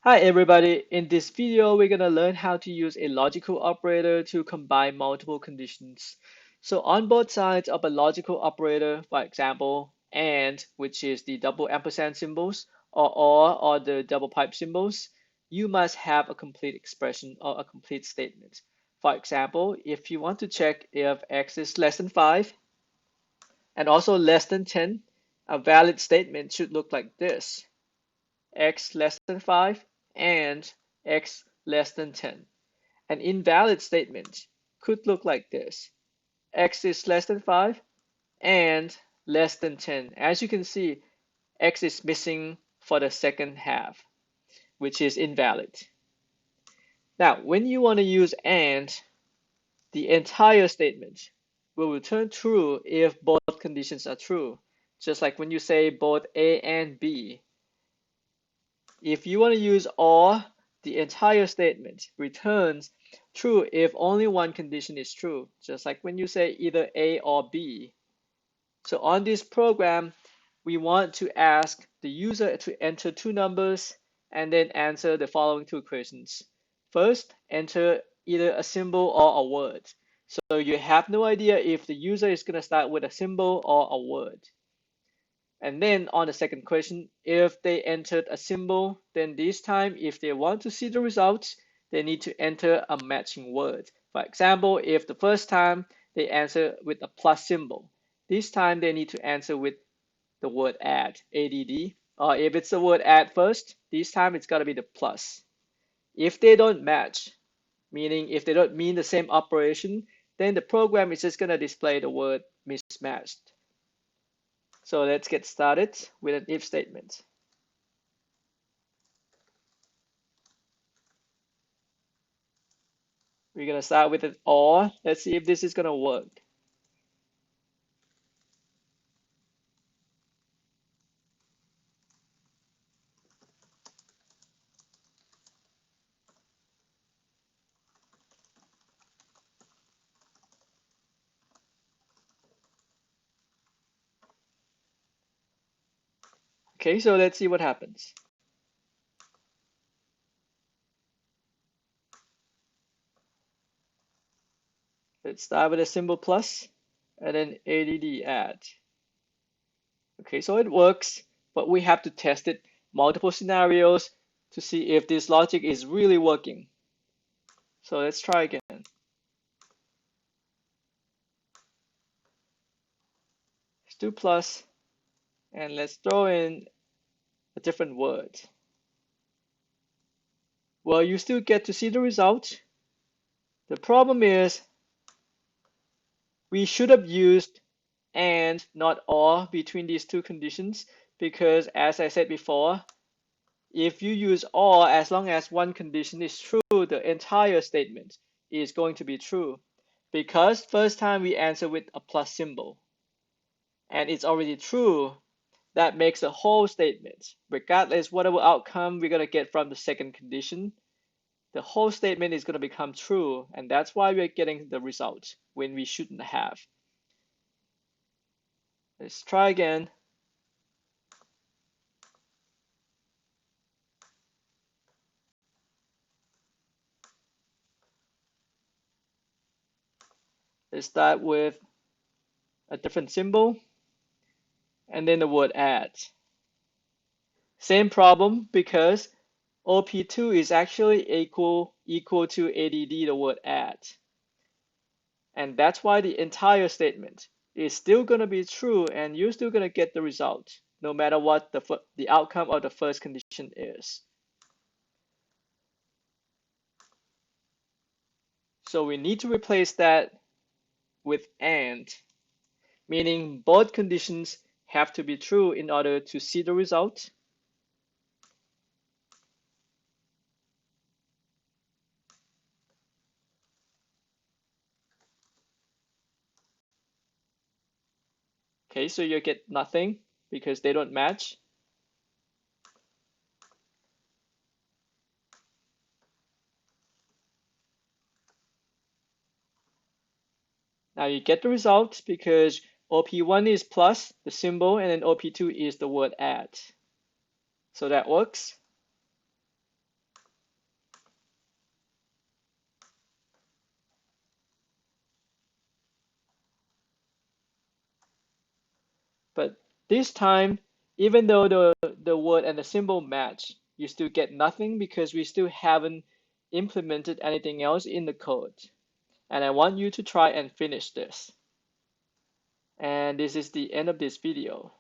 Hi everybody, in this video we're going to learn how to use a logical operator to combine multiple conditions. So on both sides of a logical operator, for example, AND, which is the double ampersand symbols, or the double pipe symbols, you must have a complete expression or a complete statement. For example, if you want to check if x is less than 5 and also less than 10, a valid statement should look like this: x less than 5 and x less than 10. An invalid statement could look like this: x is less than 5 and less than 10. As you can see, x is missing for the second half, which is invalid. Now, when you want to use AND, the entire statement will return true if both conditions are true. Just like when you say both A and B, if you want to use OR, the entire statement returns true if only one condition is true, just like when you say either A or B. So on this program, we want to ask the user to enter two numbers and then answer the following two questions. First, enter either a symbol or a word. So you have no idea if the user is going to start with a symbol or a word. And then on the second question, if they entered a symbol, then this time, if they want to see the results, they need to enter a matching word. For example, if the first time they answer with a plus symbol, this time they need to answer with the word add, ADD. Or if it's the word add first, this time it's got to be the plus. If they don't match, meaning if they don't mean the same operation, then the program is just going to display the word mismatched. So let's get started with an if statement. We're going to start with an OR. Let's see if this is going to work. Okay, so let's see what happens. Let's start with a symbol plus and then ADD add. Okay, so it works, but we have to test it multiple scenarios to see if this logic is really working. So let's try again. Let's do plus and let's throw in a different word. Well, you still get to see the result. The problem is we should have used and not or between these two conditions, because as I said before, if you use or, as long as one condition is true, the entire statement is going to be true, because first time we answer with a plus symbol and it's already true. That makes the whole statement, regardless whatever outcome we're going to get from the second condition, the whole statement is going to become true, and that's why we're getting the result when we shouldn't have. Let's try again. Let's start with a different symbol and then the word add. Same problem, because OP2 is actually equal to ADD, the word add. And that's why the entire statement is still going to be true and you're still going to get the result, no matter what the outcome of the first condition is. So we need to replace that with AND, meaning both conditions have to be true in order to see the result. Okay, so you get nothing because they don't match. Now you get the result because OP1 is plus the symbol and then OP2 is the word add. So that works. But this time, even though the word and the symbol match, you still get nothing because we still haven't implemented anything else in the code. And I want you to try and finish this. And this is the end of this video.